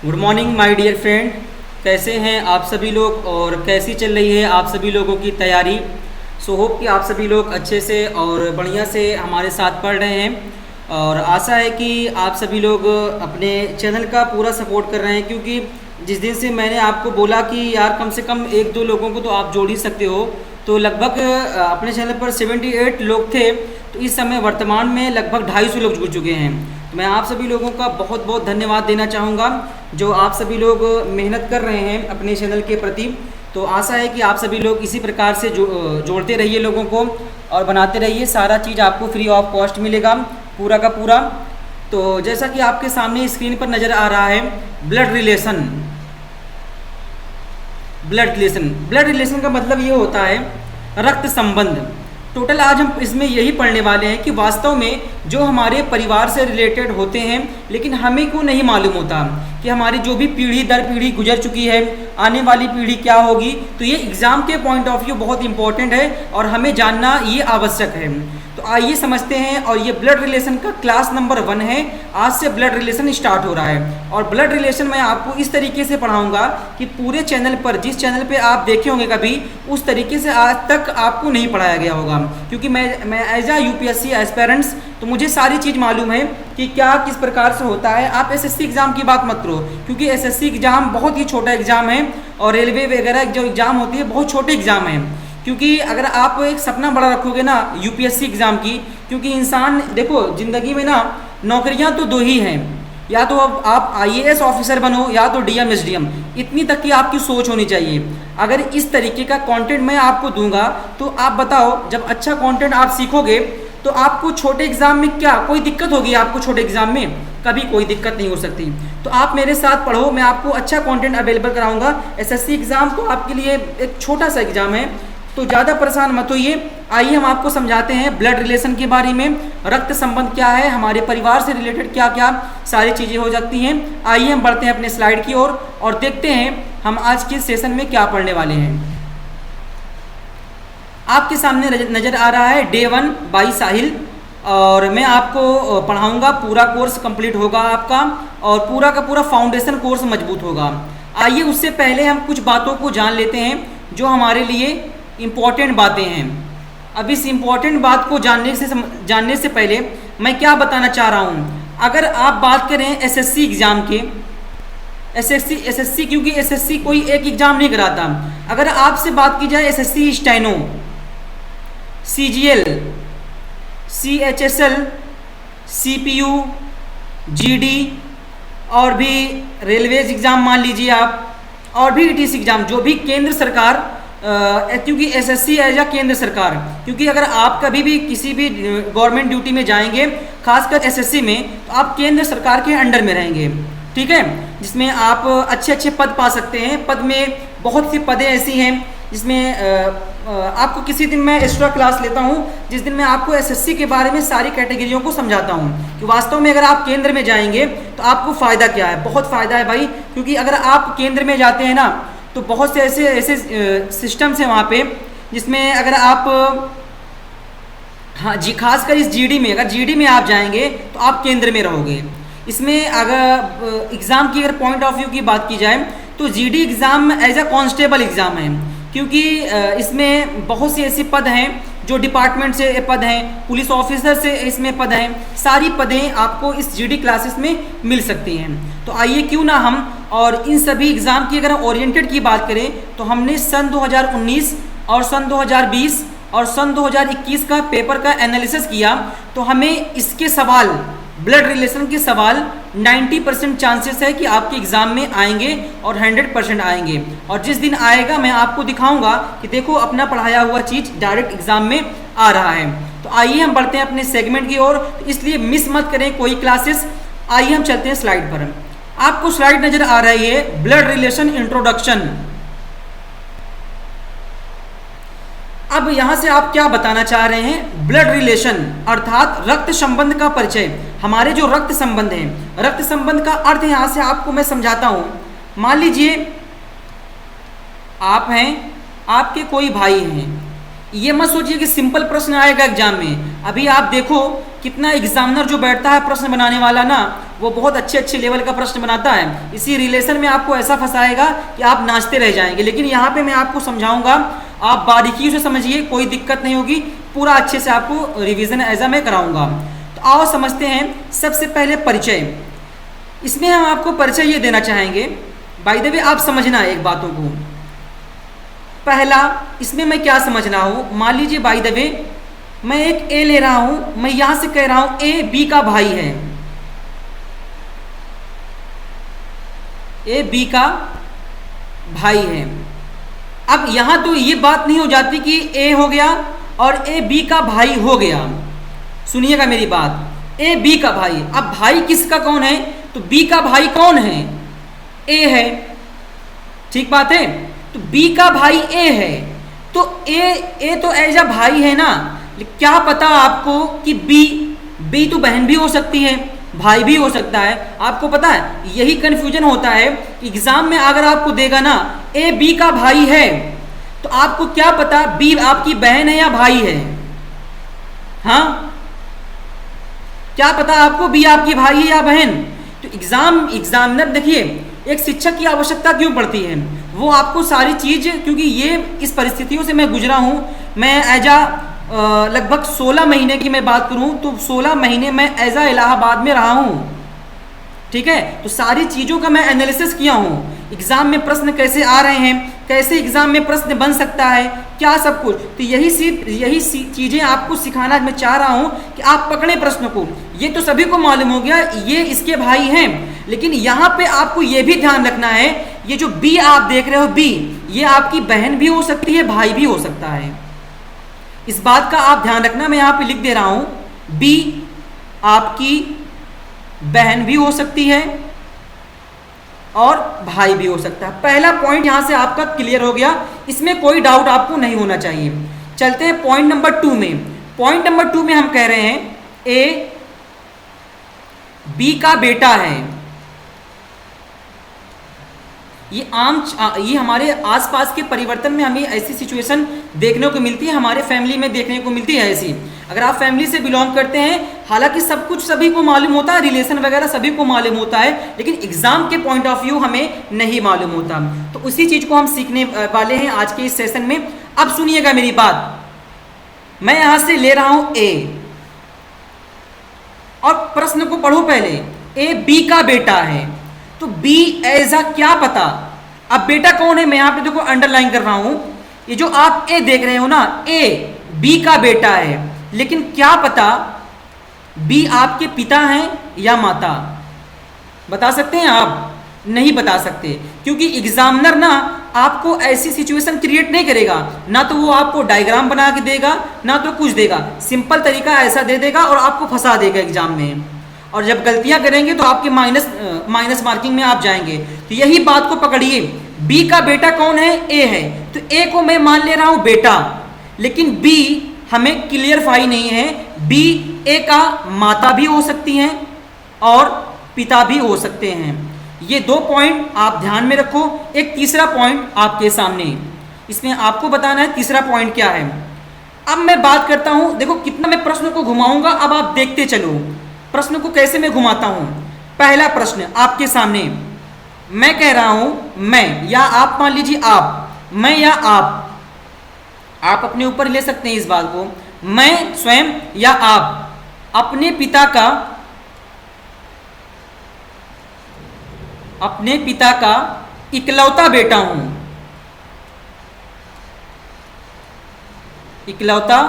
Good morning my dear friend. कैसे हैं आप सभी लोग और कैसी चल रही है आप सभी लोगों की तैयारी। सो होप कि आप सभी लोग अच्छे से और बढ़िया से हमारे साथ पढ़ रहे हैं और आशा है कि आप सभी लोग अपने चैनल का पूरा सपोर्ट कर रहे हैं, क्योंकि जिस दिन से मैंने आपको बोला कि यार कम से कम एक दो लोगों को तो आप जोड़ ही सकते हो, तो लगभग अपने चैनल पर 78 लोग थे, तो इस समय वर्तमान में लगभग 250 लोग जुड़ चुके हैं। तो मैं आप सभी लोगों का बहुत बहुत धन्यवाद देना चाहूँगा जो आप सभी लोग मेहनत कर रहे हैं अपने चैनल के प्रति। तो आशा है कि आप सभी लोग इसी प्रकार से जोड़ते रहिए लोगों को और बनाते रहिए, सारा चीज़ आपको फ्री ऑफ कॉस्ट मिलेगा पूरा का पूरा। तो जैसा कि आपके सामने स्क्रीन पर नज़र आ रहा है ब्लड रिलेशन। ब्लड रिलेशन का मतलब ये होता है रक्त संबंध। टोटल आज हम इसमें यही पढ़ने वाले हैं कि वास्तव में जो हमारे परिवार से रिलेटेड होते हैं, लेकिन हमें को नहीं मालूम होता कि हमारी जो भी पीढ़ी दर पीढ़ी गुजर चुकी है, आने वाली पीढ़ी क्या होगी। तो ये एग्ज़ाम के पॉइंट ऑफ व्यू बहुत इंपॉर्टेंट है और हमें जानना ये आवश्यक है। तो आइए समझते हैं। और ये ब्लड रिलेशन का क्लास नंबर 1 है। आज से ब्लड रिलेशन स्टार्ट हो रहा है और ब्लड रिलेशन मैं आपको इस तरीके से पढ़ाऊंगा कि पूरे चैनल पर, जिस चैनल पे आप देखे होंगे कभी, उस तरीके से आज तक आपको नहीं पढ़ाया गया होगा, क्योंकि मैं एज आ यूपीएससी एस्पेरेंट्स तो मुझे सारी चीज़ मालूम है कि क्या किस प्रकार से होता है। आप एसएससी एग्ज़ाम की बात मत करो, क्योंकि एसएससी एग्ज़ाम बहुत ही छोटा एग्ज़ाम है और रेलवे वगैरह जो एग्ज़ाम होती है बहुत छोटे एग्ज़ाम है। क्योंकि अगर आप एक सपना बड़ा रखोगे ना यूपीएससी एग्ज़ाम की, क्योंकि इंसान देखो ज़िंदगी में ना नौकरियां तो दो ही हैं, या तो अब आप आईएएस ऑफिसर बनो या तो डीएम एसडीएम, इतनी तक की आपकी सोच होनी चाहिए। अगर इस तरीके का कंटेंट मैं आपको दूंगा तो आप बताओ, जब अच्छा कंटेंट आप सीखोगे तो आपको छोटे एग्जाम में क्या कोई दिक्कत होगी? आपको छोटे एग्जाम में कभी कोई दिक्कत नहीं हो सकती। तो आप मेरे साथ पढ़ो, मैं आपको अच्छा कंटेंट अवेलेबल कराऊंगा। एसएससी एग्जाम तो आपके लिए एक छोटा सा एग्जाम है, तो ज़्यादा परेशान मत होइए। आइए हम आपको समझाते हैं ब्लड रिलेशन के बारे में। रक्त संबंध क्या है, हमारे परिवार से रिलेटेड क्या क्या सारी चीज़ें हो सकती हैं। आइए हम बढ़ते हैं अपने स्लाइड की ओर और देखते हैं हम आज के सेशन में क्या पढ़ने वाले हैं। आपके सामने नज़र आ रहा है डे 1 बाई साहिल, और मैं आपको पढ़ाऊंगा। पूरा कोर्स कंप्लीट होगा आपका और पूरा का पूरा फाउंडेशन कोर्स मजबूत होगा। आइए उससे पहले हम कुछ बातों को जान लेते हैं जो हमारे लिए इम्पॉर्टेंट बातें हैं। अब इस इम्पॉर्टेंट बात को जानने से पहले मैं क्या बताना चाह रहा हूँ। अगर आप बात करें एसएससी एग्ज़ाम के, एसएससी क्योंकि एसएससी कोई एक एग्ज़ाम नहीं कराता। अगर आपसे बात की जाए SSC steno, CGL, CHSL, CPU, GD और भी रेलवेज एग्ज़ाम मान लीजिए आप, और भी ईटीसी एग्ज़ाम जो भी केंद्र सरकार, क्योंकि एसएससी एज आ केंद्र सरकार, क्योंकि अगर आप कभी भी किसी भी गवर्नमेंट ड्यूटी में जाएंगे, खासकर एसएससी में, तो आप केंद्र सरकार के अंडर में रहेंगे, ठीक है, जिसमें आप अच्छे अच्छे पद पा सकते हैं। पद में बहुत सी पदें ऐसी हैं जिसमें आपको किसी दिन मैं एक्स्ट्रा क्लास लेता हूं, जिस दिन मैं आपको एसएससी के बारे में सारी कैटेगरियों को समझाता हूं कि वास्तव में अगर आप केंद्र में जाएंगे तो आपको फ़ायदा क्या है। बहुत फ़ायदा है भाई, क्योंकि अगर आप केंद्र में जाते हैं ना तो बहुत से ऐसे सिस्टम्स हैं वहाँ पे, जिसमें अगर आप, हाँ जी, खासकर इस जीडी में, अगर जीडी में आप जाएंगे तो आप केंद्र में रहोगे। इसमें अगर एग्ज़ाम की अगर पॉइंट ऑफ व्यू की बात की जाए तो GD exam as a constable exam है, क्योंकि इसमें बहुत सी ऐसी पद हैं जो डिपार्टमेंट से पद हैं, पुलिस ऑफिसर से इसमें पद हैं, सारी पदें आपको इस जीडी क्लासेस में मिल सकती हैं। तो आइए क्यों ना हम और इन सभी एग्ज़ाम की अगर ओरिएंटेड की बात करें तो हमने सन 2019 और सन 2020 और सन 2021 का पेपर का एनालिसिस किया, तो हमें इसके सवाल, ब्लड रिलेशन के सवाल 90% चांसेस है कि आपके एग्ज़ाम में आएंगे और 100% आएंगे। और जिस दिन आएगा मैं आपको दिखाऊंगा कि देखो अपना पढ़ाया हुआ चीज़ डायरेक्ट एग्ज़ाम में आ रहा है। तो आइए हम बढ़ते हैं अपने सेगमेंट की ओर, तो इसलिए मिस मत करें कोई क्लासेस। आइए हम चलते हैं स्लाइड पर। आपको स्लाइड नज़र आ रही है ब्लड रिलेशन इंट्रोडक्शन। अब यहाँ से आप क्या बताना चाह रहे हैं? ब्लड रिलेशन अर्थात रक्त संबंध का परिचय। हमारे जो रक्त संबंध हैं, रक्त संबंध का अर्थ यहाँ से आपको मैं समझाता हूँ। मान लीजिए आप हैं, आपके कोई भाई हैं, ये मत सोचिए कि सिंपल प्रश्न आएगा एग्जाम में। अभी आप देखो कितना एग्जामिनर जो बैठता है प्रश्न बनाने वाला ना, वो बहुत अच्छे अच्छे लेवल का प्रश्न बनाता है। इसी रिलेशन में आपको ऐसा फंसाएगा कि आप नाचते रह जाएंगे। लेकिन यहाँ पे मैं आपको समझाऊंगा, आप बारीकियों से समझिए, कोई दिक्कत नहीं होगी, पूरा अच्छे से आपको रिविजन ऐसा मैं कराऊंगा। तो आओ समझते हैं। सबसे पहले परिचय, इसमें हम आपको परिचय ये देना चाहेंगे। बाय द वे आप समझना है एक बातों को। पहला, इसमें मैं क्या समझ रहा हूं, मान लीजिए बाय द वे मैं एक ए ले रहा हूं, मैं यहां से कह रहा हूं ए बी का भाई है, ए बी का भाई है। अब यहां तो ये बात नहीं हो जाती कि ए हो गया और ए बी का भाई हो गया। सुनिएगा मेरी बात, ए बी का भाई, अब भाई किसका कौन है, तो बी का भाई कौन है, ए है, ठीक बात है। तो बी का भाई ए है, तो ए तो एज अ भाई है ना, क्या पता आपको कि बी तो बहन भी हो सकती है, भाई भी हो सकता है। आपको पता है, यही कंफ्यूजन होता है एग्जाम में। अगर आपको देगा ना ए बी का भाई है, तो आपको क्या पता बी आपकी बहन है या भाई है, हाँ, क्या पता आपको बी आपकी भाई है या बहन। तो एग्जामिनर देखिए, एक शिक्षक की आवश्यकता क्यों पड़ती है, वो आपको सारी चीज, क्योंकि ये इस परिस्थितियों से मैं गुजरा हूं। मैं एज लगभग 16 महीने की मैं बात करूं तो 16 महीने मैं एज इलाहाबाद में रहा हूं, ठीक है। तो सारी चीज़ों का मैं एनालिसिस किया हूँ, एग्जाम में प्रश्न कैसे आ रहे हैं, कैसे एग्जाम में प्रश्न बन सकता है, क्या सब कुछ। तो यही चीज़ें आपको सिखाना मैं चाह रहा हूँ कि आप पकड़े प्रश्न को। ये तो सभी को मालूम हो गया ये इसके भाई हैं, लेकिन यहाँ पे आपको ये भी ध्यान रखना है, ये जो बी आप देख रहे हो बी, ये आपकी बहन भी हो सकती है, भाई भी हो सकता है। इस बात का आप ध्यान रखना। मैं यहाँ पे लिख दे रहा हूँ, बी आपकी बहन भी हो सकती है और भाई भी हो सकता है। पहला पॉइंट यहां से आपका क्लियर हो गया, इसमें कोई डाउट आपको नहीं होना चाहिए। चलते हैं पॉइंट नंबर 2 में। पॉइंट नंबर 2 में हम कह रहे हैं ए बी का बेटा है। ये हमारे आसपास के परिवर्तन में हमें ऐसी सिचुएशन देखने को मिलती है, हमारे फैमिली में देखने को मिलती है ऐसी। अगर आप फैमिली से बिलोंग करते हैं, हालांकि सब कुछ सभी को मालूम होता है, रिलेशन वगैरह सभी को मालूम होता है, लेकिन एग्जाम के पॉइंट ऑफ व्यू हमें नहीं मालूम होता। तो उसी चीज को हम सीखने वाले हैं आज के इस सेशन में। अब सुनिएगा मेरी बात, मैं यहां से ले रहा हूं ए, और प्रश्न को पढ़ो पहले। ए बी का बेटा है, तो बी ऐसा क्या पता। अब बेटा कौन है, मैं यहां पे देखो अंडरलाइन कर रहा हूं, ये जो आप ए देख रहे हो ना, ए बी का बेटा है, लेकिन क्या पता बी आपके पिता हैं या माता। बता सकते हैं आप? नहीं बता सकते, क्योंकि एग्जामिनर ना आपको ऐसी सिचुएशन क्रिएट नहीं करेगा, ना तो वो आपको डायग्राम बना के देगा, ना तो कुछ देगा। सिंपल तरीका ऐसा दे देगा और आपको फंसा देगा एग्जाम में, और जब गलतियां करेंगे तो आपके माइनस मार्किंग में आप जाएंगे। तो यही बात को पकड़िए, बी का बेटा कौन है, ए है, तो ए को मैं मान ले रहा हूं बेटा, लेकिन बी हमें क्लियरफाई नहीं है। बी ए का माता भी हो सकती हैं और पिता भी हो सकते हैं। ये 2 पॉइंट आप ध्यान में रखो। एक तीसरा पॉइंट आपके सामने, इसमें आपको बताना है तीसरा पॉइंट क्या है। अब मैं बात करता हूं, देखो कितना मैं प्रश्न को घुमाऊंगा, अब आप देखते चलो प्रश्न को कैसे मैं घुमाता हूं। पहला प्रश्न आपके सामने, मैं कह रहा हूं मैं, या आप मान लीजिए आप, मैं या आप अपने ऊपर ले सकते हैं इस बात को। मैं स्वयं या आप अपने पिता का इकलौता बेटा हूं, इकलौता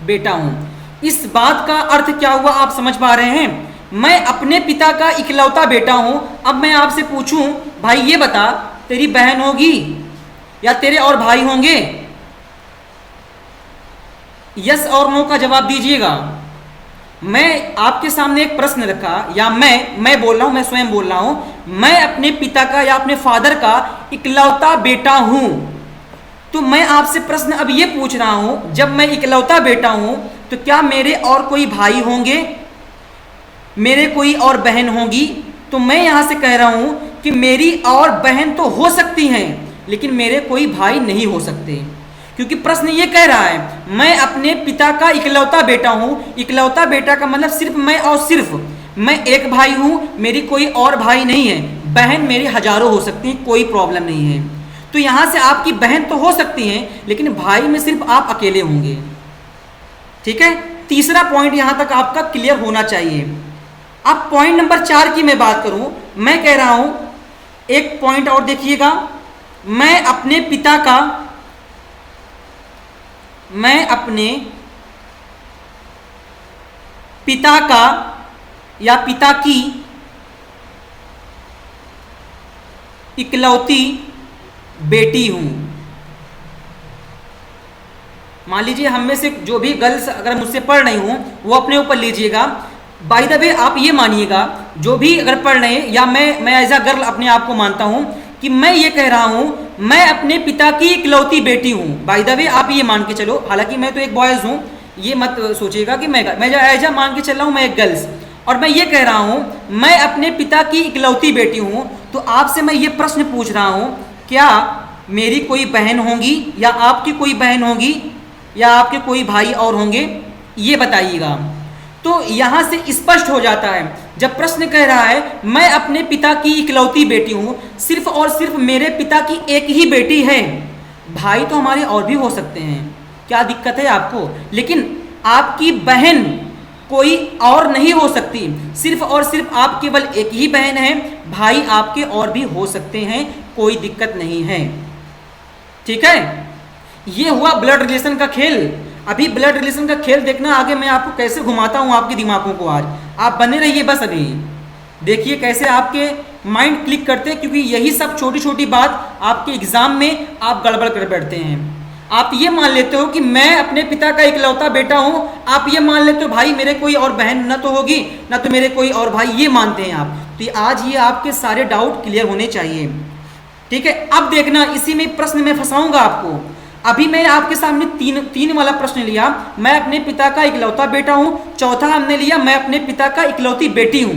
बेटा हूं। इस बात का अर्थ क्या हुआ आप समझ पा रहे हैं? मैं अपने पिता का इकलौता बेटा हूं। अब मैं आपसे पूछूं, भाई ये बता, तेरी बहन होगी या तेरे और भाई होंगे? यस और नो का जवाब दीजिएगा। मैं आपके सामने एक प्रश्न रखा, या मैं बोल रहा हूं, मैं स्वयं बोल रहा हूं, मैं अपने पिता का या अपने फादर का इकलौता बेटा हूं। तो मैं आपसे प्रश्न अब ये पूछ रहा हूं, जब मैं इकलौता बेटा हूं तो क्या मेरे और कोई भाई होंगे, मेरे कोई और बहन होगी? तो मैं यहां से कह रहा हूं कि मेरी और बहन तो हो सकती हैं, लेकिन मेरे कोई भाई नहीं हो सकते, क्योंकि प्रश्न ये कह रहा है मैं अपने पिता का इकलौता बेटा हूँ। इकलौता बेटा का मतलब सिर्फ मैं और सिर्फ मैं एक भाई हूँ, मेरी कोई और भाई नहीं है। बहन मेरी हजारों हो सकती हैं, कोई प्रॉब्लम नहीं है। तो यहाँ से आपकी बहन तो हो सकती हैं, लेकिन भाई में सिर्फ आप अकेले होंगे। ठीक है, तीसरा पॉइंट यहाँ तक आपका क्लियर होना चाहिए। अब पॉइंट नंबर 4 की मैं बात करूँ, मैं कह रहा हूँ एक पॉइंट और देखिएगा, मैं अपने पिता का या पिता की इकलौती बेटी हूं। मान लीजिए हम में से जो भी गर्ल्स अगर मुझसे पढ़ रही हूं वो अपने ऊपर लीजिएगा। बाय द वे आप ये मानिएगा, जो भी अगर पढ़ रहे हैं, या मैं एज अ गर्ल अपने आप को मानता हूं कि मैं ये कह रहा हूं मैं अपने पिता की इकलौती बेटी हूं। बाय द वे आप ये मान के चलो, हालांकि मैं तो एक बॉयज हूं, ये मत सोचिएगा कि मैं एज अ मान के चल रहा हूं मैं एक गर्ल्स, और मैं ये कह रहा हूं मैं अपने पिता की इकलौती बेटी हूं। तो आपसे मैं ये प्रश्न पूछ रहा हूं, क्या मेरी कोई बहन होगी, या आपकी कोई बहन होगी, या आपके कोई भाई और होंगे, ये बताइएगा। तो यहां से स्पष्ट हो जाता है, जब प्रश्न कह रहा है मैं अपने पिता की इकलौती बेटी हूं, सिर्फ और सिर्फ मेरे पिता की एक ही बेटी है। भाई तो हमारे और भी हो सकते हैं, क्या दिक्कत है आपको? लेकिन आपकी बहन कोई और नहीं हो सकती, सिर्फ और सिर्फ आप केवल एक ही बहन है। भाई आपके और भी हो सकते हैं, कोई दिक्कत नहीं है। ठीक है, ये हुआ ब्लड रिलेशन का खेल। अभी ब्लड रिलेशन का खेल देखना, आगे मैं आपको कैसे घुमाता हूं आपके दिमागों को। आज आप बने रहिए, बस अभी देखिए कैसे आपके माइंड क्लिक करते हैं, क्योंकि यही सब छोटी छोटी बात आपके एग्जाम में आप गड़बड़ कर बैठते हैं। आप ये मान लेते हो कि मैं अपने पिता का इकलौता बेटा हूं, आप ये मान लेते हो भाई मेरे कोई और बहन ना तो होगी, ना तो मेरे कोई और भाई, ये मानते हैं आप। तो आज ये आपके सारे डाउट क्लियर होने चाहिए। ठीक है, अब देखना इसी में प्रश्न में फंसाऊंगा आपको। अभी मैं आपके सामने तीन वाला प्रश्न लिया, मैं अपने पिता का इकलौता बेटा हूं। चौथा हमने लिया मैं अपने पिता का इकलौती बेटी हूं।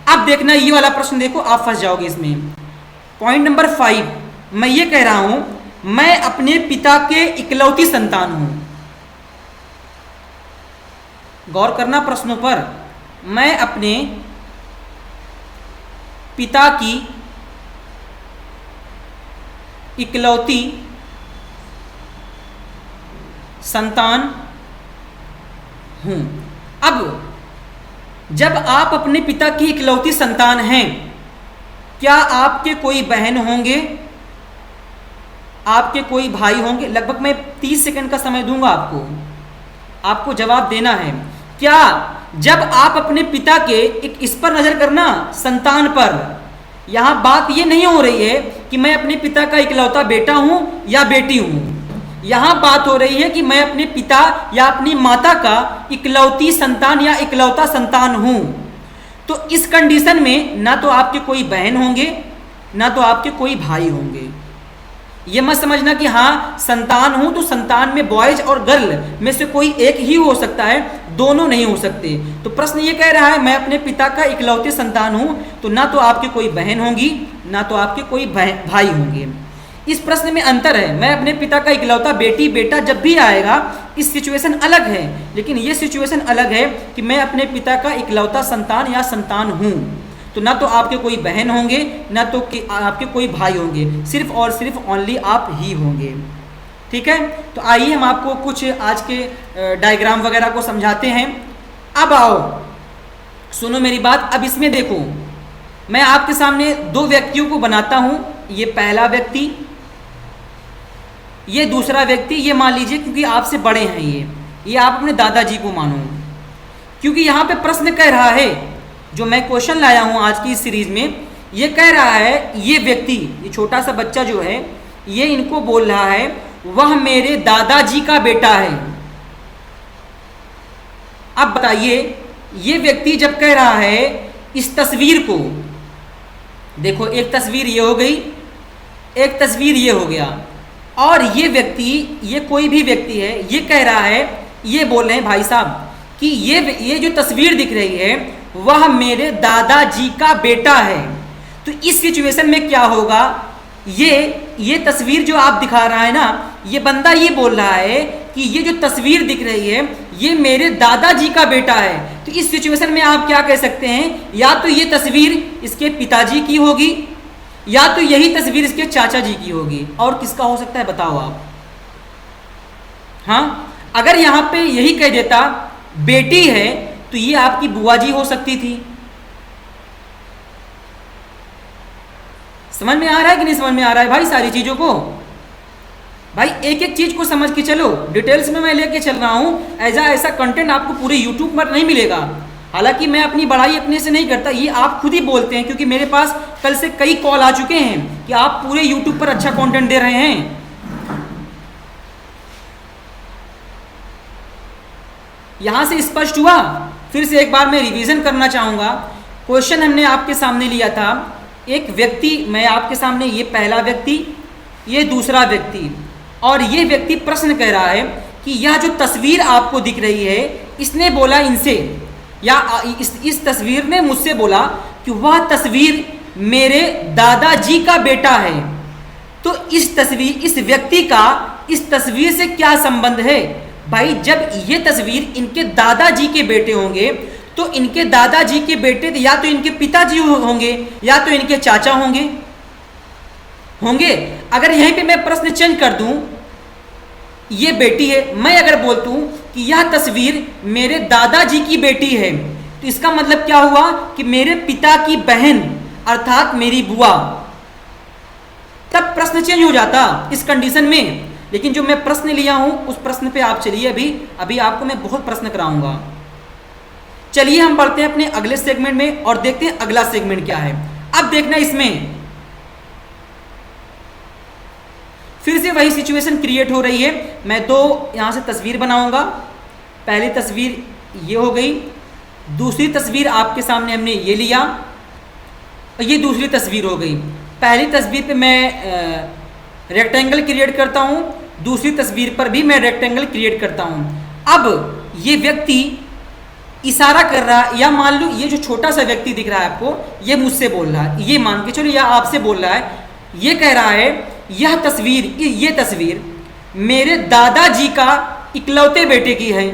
अब देखना ये वाला प्रश्न, देखो आप फंस जाओगे इसमें। पॉइंट नंबर 5, मैं ये कह रहा हूं मैं अपने पिता के इकलौती संतान हूं। गौर करना प्रश्नों पर। मैं अपने पिता की इकलौती संतान हूं। अब जब आप अपने पिता की इकलौती संतान हैं, क्या आपके कोई बहन होंगे, आपके कोई भाई होंगे? लगभग मैं 30 सेकंड का समय दूंगा आपको जवाब देना है। क्या जब आप अपने पिता के इस पर नजर करना, संतान पर, यहां बात ये नहीं हो रही है कि मैं अपने पिता का इकलौता बेटा हूं या बेटी हूं। यहां बात हो रही है कि मैं अपने पिता या अपनी माता का इकलौती संतान या इकलौता संतान हूं। तो इस कंडीशन में ना तो आपके कोई बहन होंगे, ना तो आपके कोई भाई होंगे। ये मत समझना कि हाँ संतान हूं तो संतान में बॉयज और गर्ल में से कोई एक ही हो सकता है, दोनों नहीं हो सकते। तो प्रश्न ये कह रहा है मैं अपने पिता का इकलौते संतान हूं, तो ना तो आपके कोई बहन होंगी, ना तो आपके कोई भाई होंगे। इस प्रश्न में अंतर है। मैं अपने पिता का इकलौता बेटी बेटा जब भी आएगा, इस सिचुएशन अलग है, लेकिन ये सिचुएशन अलग है कि मैं अपने पिता का इकलौता संतान या संतान हूं। तो ना तो आपके कोई बहन होंगे, ना तो आपके कोई भाई होंगे, सिर्फ और सिर्फ ओनली आप ही होंगे। ठीक है, तो आइए हम आपको कुछ आज के डायग्राम वगैरह को समझाते हैं। अब आओ सुनो मेरी बात। अब इसमें देखो, मैं आपके सामने दो व्यक्तियों को बनाता हूं। ये पहला व्यक्ति, ये दूसरा व्यक्ति। ये मान लीजिए क्योंकि आपसे बड़े हैं ये आप अपने दादाजी को मानो, क्योंकि यहाँ पे प्रश्न कह रहा है, जो मैं क्वेश्चन लाया हूं आज की इस सीरीज में, ये कह रहा है ये व्यक्ति, ये छोटा सा बच्चा जो है, ये इनको बोल रहा है वह मेरे दादाजी का बेटा है। अब बताइए, ये व्यक्ति जब कह रहा है इस तस्वीर को देखो, एक तस्वीर ये हो गई, एक तस्वीर ये हो गया, और ये व्यक्ति, ये कोई भी व्यक्ति है, ये कह रहा है, ये बोल रहे हैं भाई साहब कि ये जो तस्वीर दिख रही है वह मेरे दादाजी का बेटा है। तो इस सिचुएशन में क्या होगा, ये ये तस्वीर जो आप दिखा रहा है ना, ये बंदा ये बोल रहा है कि ये जो तस्वीर दिख रही है ये मेरे दादाजी का बेटा है। तो इस सिचुएशन में आप क्या कह सकते हैं, या तो ये तस्वीर इसके पिताजी की होगी या तो यही तस्वीर इसके चाचा जी की होगी, और किसका हो सकता है बताओ आप। हाँ, अगर यहाँ पे यही कह देता बेटी है तो ये आपकी बुआ जी हो सकती थी। समझ में आ रहा है कि नहीं समझ में आ रहा है भाई सारी चीजों को? भाई एक एक चीज को समझ के चलो, डिटेल्स में मैं लेके चल रहा हूं। ऐसा कंटेंट आपको पूरे यूट्यूब पर नहीं मिलेगा। हालांकि मैं अपनी बड़ाई अपने से नहीं करता, ये आप खुद ही बोलते हैं, क्योंकि मेरे पास कल से कई कॉल आ चुके हैं कि आप पूरे यूट्यूब पर अच्छा कंटेंट दे रहे हैं। यहां से स्पष्ट हुआ? फिर से एक बार मैं रिवीजन करना चाहूंगा। क्वेश्चन हमने आपके सामने लिया था, एक व्यक्ति, मैं आपके सामने, ये पहला व्यक्ति, ये दूसरा व्यक्ति, और ये व्यक्ति प्रश्न कह रहा है कि यह जो तस्वीर आपको दिख रही है, इसने बोला इनसे, या इस तस्वीर ने मुझसे बोला कि वह तस्वीर मेरे दादाजी का बेटा है। तो इस तस्वीर, इस व्यक्ति का इस तस्वीर से क्या संबंध है? भाई जब ये तस्वीर इनके दादाजी के बेटे होंगे तो इनके दादाजी के बेटे या तो इनके पिताजी होंगे या तो इनके चाचा होंगे। अगर यहीं पे मैं प्रश्न चेंज कर दूं, ये बेटी है, मैं अगर बोलता हूं कि यह तस्वीर मेरे दादाजी की बेटी है, तो इसका मतलब क्या हुआ कि मेरे पिता की बहन अर्थात मेरी बुआ। तब प्रश्न चेंज हो जाता इस कंडीशन में। लेकिन जो मैं प्रश्न लिया हूं उस प्रश्न पे आप चलिए, अभी आपको मैं बहुत प्रश्न कराऊंगा। चलिए हम बढ़ते हैं अपने अगले सेगमेंट में और देखते हैं अगला सेगमेंट क्या है। अब देखना, इसमें फिर से वही सिचुएशन क्रिएट हो रही है। मैं तो यहां से तस्वीर बनाऊंगा। पहली तस्वीर ये हो गई, दूसरी तस्वीर आपके सामने हमने ये लिया, और ये दूसरी तस्वीर हो गई। पहली तस्वीर पे मैं रेक्टेंगल क्रिएट करता हूं, दूसरी तस्वीर पर भी मैं रेक्टेंगल क्रिएट करता हूं। अब ये व्यक्ति इशारा कर रहा है, या मान लो ये जो छोटा सा व्यक्ति दिख रहा है आपको, ये मुझसे बोल रहा है, ये मान के चलो या आपसे बोल रहा है, ये कह रहा है यह तस्वीर, ये तस्वीर मेरे दादाजी का इकलौते बेटे की है।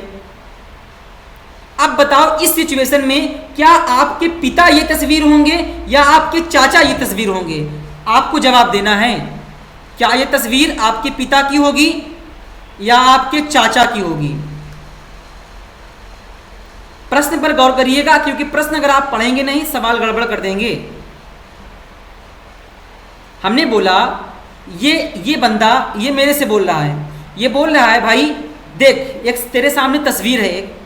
अब बताओ इस सिचुएशन में क्या आपके पिता ये तस्वीर होंगे या आपके चाचा ये तस्वीर होंगे? आपको जवाब देना है। क्या ये तस्वीर आपके पिता की होगी या आपके चाचा की होगी? प्रश्न पर गौर करिएगा, क्योंकि प्रश्न अगर आप पढ़ेंगे नहीं सवाल गड़बड़ कर देंगे। हमने बोला ये बंदा ये मेरे से बोल रहा है, ये बोल रहा है भाई देख एक तेरे सामने तस्वीर है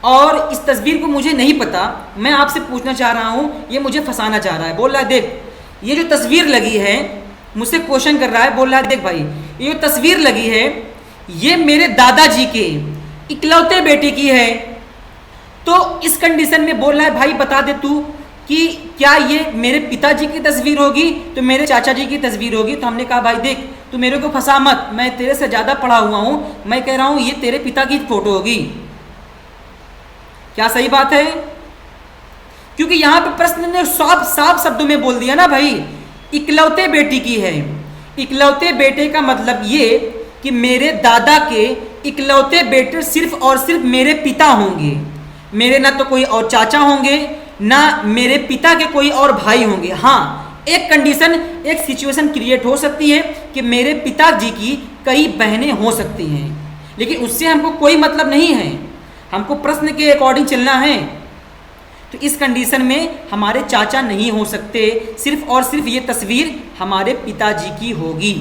और इस तस्वीर को मुझे नहीं पता, मैं आपसे पूछना चाह रहा हूं, ये मुझे फंसाना चाह रहा है। बोल रहा है देख ये जो तस्वीर लगी है, मुझसे क्वेश्चन कर रहा है, बोल रहा है देख भाई ये जो तस्वीर लगी है ये मेरे दादाजी के इकलौते बेटे की है। तो इस कंडीशन में बोल रहा है भाई बता दे तू कि क्या ये मेरे पिताजी की तस्वीर होगी तो मेरे चाचा जी की तस्वीर होगी। तो हमने कहा भाई देख तू मेरे को फंसा मत, मैं तेरे से ज़्यादा पढ़ा हुआ हूँ, मैं कह रहा हूँ ये तेरे पिता की फोटो होगी। क्या सही बात है? क्योंकि यहाँ पे प्रश्न ने साफ शब्दों में बोल दिया ना भाई इकलौते बेटी की है। इकलौते बेटे का मतलब ये कि मेरे दादा के इकलौते बेटे सिर्फ और सिर्फ मेरे पिता होंगे, मेरे ना तो कोई और चाचा होंगे ना मेरे पिता के कोई और भाई होंगे। हाँ एक कंडीशन, एक सिचुएशन क्रिएट हो सकती है कि मेरे पिताजी की कई बहनें हो सकती हैं, लेकिन उससे हमको कोई मतलब नहीं है, हमको प्रश्न के अकॉर्डिंग चलना है। तो इस कंडीशन में हमारे चाचा नहीं हो सकते, सिर्फ और सिर्फ ये तस्वीर हमारे पिताजी की होगी।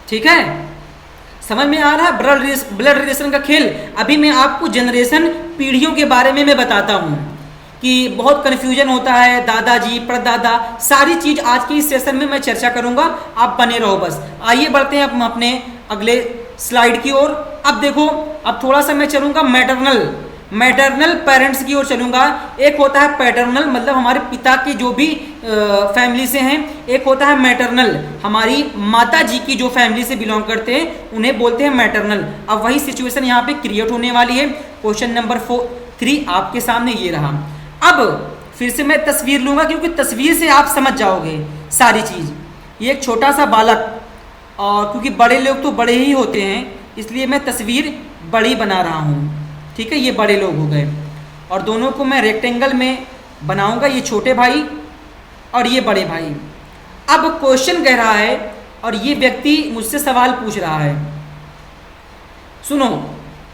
ठीक है, समझ में आ रहा है ब्लड रिलेशन का खेल। अभी मैं आपको जनरेशन पीढ़ियों के बारे में मैं बताता हूँ कि बहुत कन्फ्यूजन होता है, दादाजी परदादा, सारी चीज आज के इस सेशन में मैं चर्चा करूंगा, आप बने रहो बस। आइए बढ़ते हैं अपने अगले स्लाइड की ओर। अब देखो अब थोड़ा सा मैं चलूंगा मैटरनल पेरेंट्स की ओर चलूंगा। एक होता है पैटर्नल, मतलब हमारे पिता के जो भी फैमिली से हैं, एक होता है मैटरनल, हमारी माता जी की जो फैमिली से बिलोंग करते हैं उन्हें बोलते हैं मैटरनल। अब वही सिचुएशन यहाँ पे क्रिएट होने वाली है। क्वेश्चन नंबर 3 आपके सामने ये रहा। अब फिर से मैं तस्वीर लूँगा क्योंकि तस्वीर से आप समझ जाओगे सारी चीज़। ये एक छोटा सा बालक, और क्योंकि बड़े लोग तो बड़े ही होते हैं इसलिए मैं तस्वीर बड़ी बना रहा हूँ। ठीक है, ये बड़े लोग हो गए और दोनों को मैं रेक्टेंगल में बनाऊंगा, ये छोटे भाई और ये बड़े भाई। अब क्वेश्चन कह रहा है और ये व्यक्ति मुझसे सवाल पूछ रहा है। सुनो,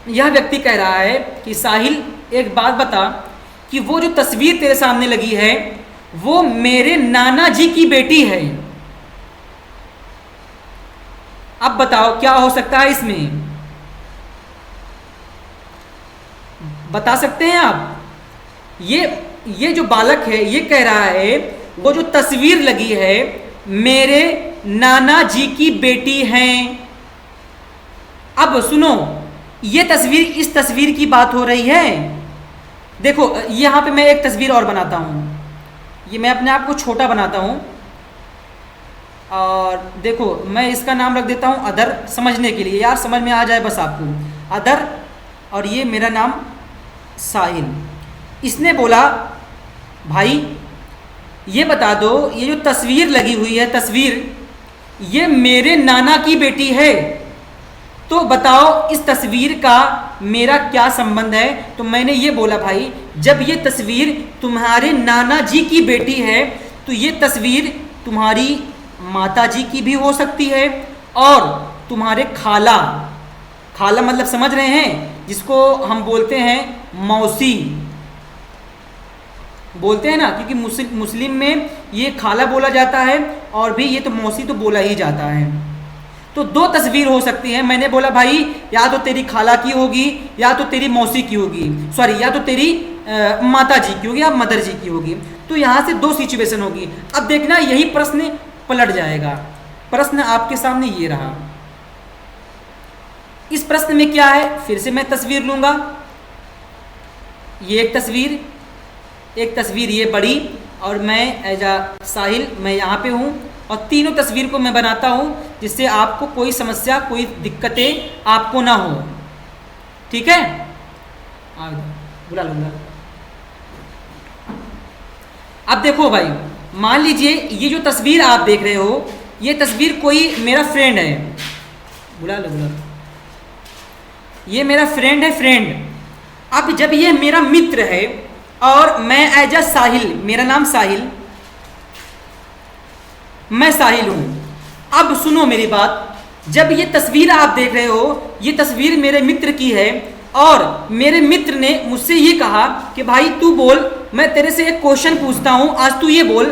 यह व्यक्ति कह रहा है कि साहिल एक बात बता कि वो जो तस्वीर तेरे सामने लगी है वो मेरे नाना जी की बेटी है। अब बताओ क्या हो सकता है इसमें, बता सकते हैं आप? ये जो बालक है ये कह रहा है वो जो तस्वीर लगी है मेरे नाना जी की बेटी है। अब सुनो, ये तस्वीर, इस तस्वीर की बात हो रही है। देखो यहां पे मैं एक तस्वीर और बनाता हूं, ये मैं अपने आप को छोटा बनाता हूं और देखो मैं इसका नाम रख देता हूं अदर, समझने के लिए यार, समझ में आ जाए बस आपको, अदर। और ये मेरा नाम साहिल। इसने बोला भाई ये बता दो, ये जो तस्वीर लगी हुई है तस्वीर, ये मेरे नाना की बेटी है, तो बताओ इस तस्वीर का मेरा क्या संबंध है? तो मैंने ये बोला भाई जब ये तस्वीर तुम्हारे नाना जी की बेटी है तो ये तस्वीर तुम्हारी माता जी की भी हो सकती है और तुम्हारे खाला, खाला मतलब समझ रहे हैं जिसको हम बोलते हैं मौसी, बोलते हैं ना, क्योंकि मुस्लिम में ये खाला बोला जाता है और भी ये तो मौसी तो बोला ही जाता है। तो दो तस्वीर हो सकती है। मैंने बोला भाई या तो तेरी खाला की होगी या तो तेरी मौसी की होगी, सॉरी या तो तेरी माता जी की होगी या मदर जी की होगी। तो यहाँ से दो सिचुएशन होगी। अब देखना यही प्रश्न पलट जाएगा। प्रश्न आपके सामने ये रहा। इस प्रश्न में क्या है, फिर से मैं तस्वीर लूंगा। ये एक तस्वीर ये बड़ी और मैं एज अ साहिल मैं यहाँ पे हूँ और तीनों तस्वीर को मैं बनाता हूँ जिससे आपको कोई समस्या, कोई दिक्कतें आपको ना हो। ठीक है, बुला लूंगा। अब देखो भाई, मान लीजिए ये जो तस्वीर आप देख रहे हो ये तस्वीर कोई मेरा फ्रेंड है, बुला लो। ये मेरा फ्रेंड है, फ्रेंड। अब जब ये मेरा मित्र है और मैं एज अ साहिल, मेरा नाम साहिल, मैं साहिल हूं। अब सुनो मेरी बात, जब ये तस्वीर आप देख रहे हो ये तस्वीर मेरे मित्र की है और मेरे मित्र ने मुझसे ये कहा कि भाई तू बोल, मैं तेरे से एक क्वेश्चन पूछता हूं, आज तू ये बोल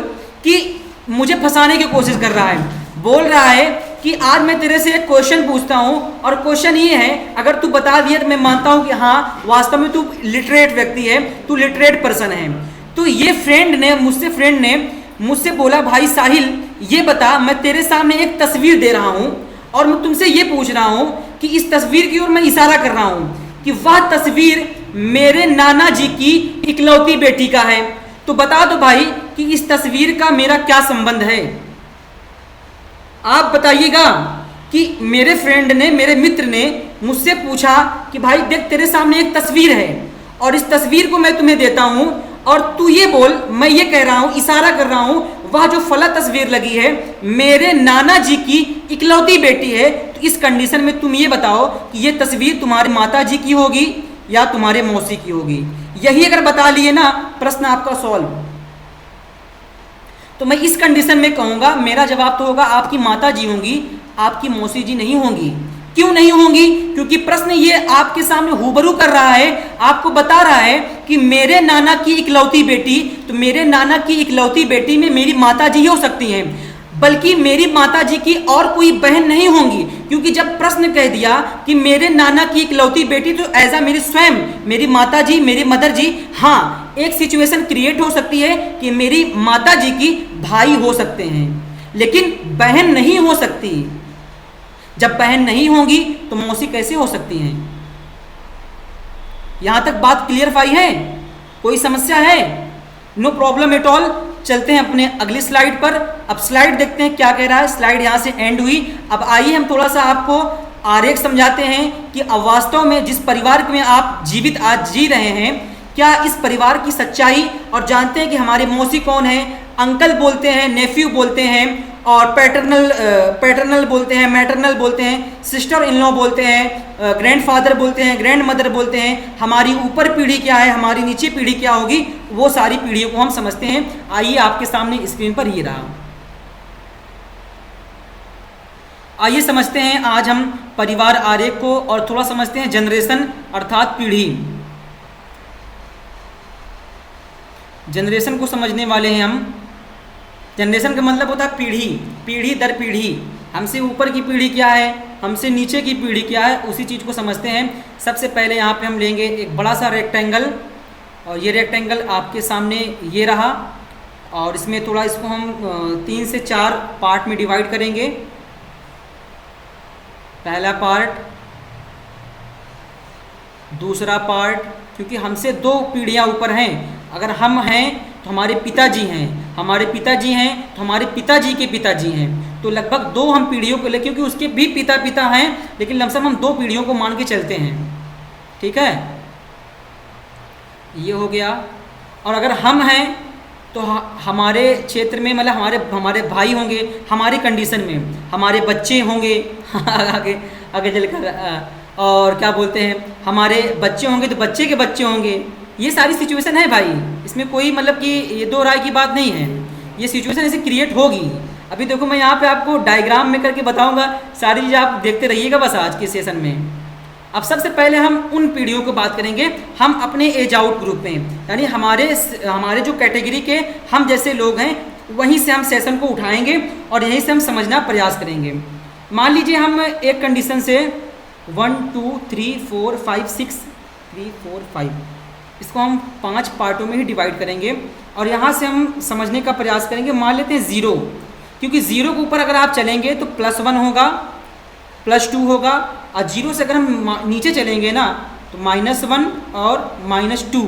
कि मुझे फंसाने की कोशिश कर रहा है। बोल रहा है कि आज मैं तेरे से एक क्वेश्चन पूछता हूं और क्वेश्चन ये है, अगर तू बता दिया तो मैं मानता हूं कि हाँ वास्तव में तू लिटरेट व्यक्ति है, तू लिटरेट पर्सन है। तो ये फ्रेंड ने मुझसे बोला भाई साहिल ये बता, मैं तेरे सामने एक तस्वीर दे रहा हूं और मैं तुमसे ये पूछ रहा हूं कि इस तस्वीर की ओर मैं इशारा कर रहा हूं कि वह तस्वीर मेरे नाना जी की इकलौती बेटी का है। तो बता दो भाई कि इस तस्वीर का मेरा क्या संबंध है। आप बताइएगा कि मेरे फ्रेंड ने, मेरे मित्र ने मुझसे पूछा कि भाई देख तेरे सामने एक तस्वीर है और इस तस्वीर को मैं तुम्हें देता हूं और तू ये बोल, मैं ये कह रहा हूं, इशारा कर रहा हूं, वह जो फला तस्वीर लगी है मेरे नाना जी की इकलौती बेटी है। तो इस कंडीशन में तुम ये बताओ कि ये तस्वीर तुम्हारे माता जी की होगी या तुम्हारे मौसी की होगी। यही अगर बता लिए ना, प्रश्न आपका सॉल्व। तो मैं इस कंडीशन में कहूंगा, मेरा जवाब तो होगा आपकी माता जी होंगी, आपकी मौसी जी नहीं होंगी। क्यों नहीं होंगी? क्योंकि प्रश्न ये आपके सामने हुबरू कर रहा है, आपको बता रहा है कि मेरे नाना की इकलौती बेटी, तो मेरे नाना की इकलौती बेटी में मेरी माता जी हो सकती हैं, बल्कि मेरी माता जी की और कोई बहन नहीं होंगी। क्योंकि जब प्रश्न कह दिया कि मेरे नाना की इकलौती बेटी, तो ऐसा मेरी स्वयं, मेरी माता जी, मेरी मदर जी, हाँ एक सिचुएशन क्रिएट हो सकती है कि मेरी माता जी की भाई हो सकते हैं, लेकिन बहन नहीं हो सकती। जब बहन नहीं होंगी तो मौसी कैसे हो सकती हैं? यहां तक बात क्लियरफाई है? कोई समस्या है? No problem at all. चलते हैं अपने अगली स्लाइड पर। अब स्लाइड देखते हैं क्या कह रहा है। स्लाइड यहां से एंड हुई। अब आइए हम थोड़ा सा आपको आरेख समझाते हैं कि अब वास्तव में जिस परिवार में आप जीवित आज जी रहे हैं, क्या इस परिवार की सच्चाई और जानते हैं कि हमारे मौसी कौन है? अंकल बोलते हैं, नेफ्यू बोलते हैं, और पैटर्नल बोलते हैं, मैटरनल बोलते हैं, सिस्टर इन लॉ बोलते हैं, ग्रैंडफादर बोलते हैं, ग्रैंड मदर बोलते हैं। हमारी ऊपर पीढ़ी क्या है, हमारी नीचे पीढ़ी क्या होगी, वो सारी पीढ़ियों को हम समझते हैं। आइए आपके सामने स्क्रीन पर ये रहा। आइए समझते हैं आज हम परिवार आरेख को और थोड़ा समझते हैं जनरेशन अर्थात पीढ़ी। जनरेशन को समझने वाले हैं हम। जनरेशन का मतलब होता है पीढ़ी, पीढ़ी दर पीढ़ी। हमसे ऊपर की पीढ़ी क्या है, हमसे नीचे की पीढ़ी क्या है, उसी चीज़ को समझते हैं। सबसे पहले यहाँ पे हम लेंगे एक बड़ा सा रेक्टेंगल, और ये रेक्टेंगल आपके सामने ये रहा, और इसमें थोड़ा इसको हम 3 से 4 पार्ट में डिवाइड करेंगे। पहला पार्ट, दूसरा पार्ट, क्योंकि हमसे 2 पीढ़ियाँ ऊपर हैं। अगर हम हैं तो हमारे पिताजी हैं, हमारे पिताजी हैं तो हमारे पिताजी के पिताजी हैं, तो लगभग 2 हम पीढ़ियों को ले, क्योंकि उसके भी पिता हैं, लेकिन लमसम हम 2 पीढ़ियों को मान के चलते हैं। ठीक है, ये हो गया। और अगर हम हैं तो हमारे क्षेत्र में मतलब हमारे भाई होंगे, हमारी कंडीशन में हमारे बच्चे होंगे आगे आगे चलकर, और क्या बोलते हैं, हमारे बच्चे होंगे तो बच्चे के बच्चे होंगे। ये सारी सिचुएशन है भाई, इसमें कोई मतलब कि ये 2 राय की बात नहीं है, ये सिचुएशन ऐसे क्रिएट होगी। अभी देखो मैं यहाँ पे आपको डायग्राम में करके बताऊंगा, सारी चीज़ आप देखते रहिएगा बस आज के सेशन में। अब सबसे पहले हम उन पीढ़ियों को बात करेंगे, हम अपने एज आउट ग्रुप में, यानी हमारे जो कैटेगरी के हम जैसे लोग हैं, वहीं से हम सेशन को उठाएंगे और यहीं से हम समझना प्रयास करेंगे। मान लीजिए हम एक कंडीशन से 1 2 3 4 5 6 3 4 5 इसको हम 5 पार्टों में ही डिवाइड करेंगे, और यहाँ से हम समझने का प्रयास करेंगे। मान लेते हैं 0, क्योंकि 0 के ऊपर अगर आप चलेंगे तो +1 होगा, +2 होगा, और 0 से अगर हम नीचे चलेंगे ना तो -1 और -2,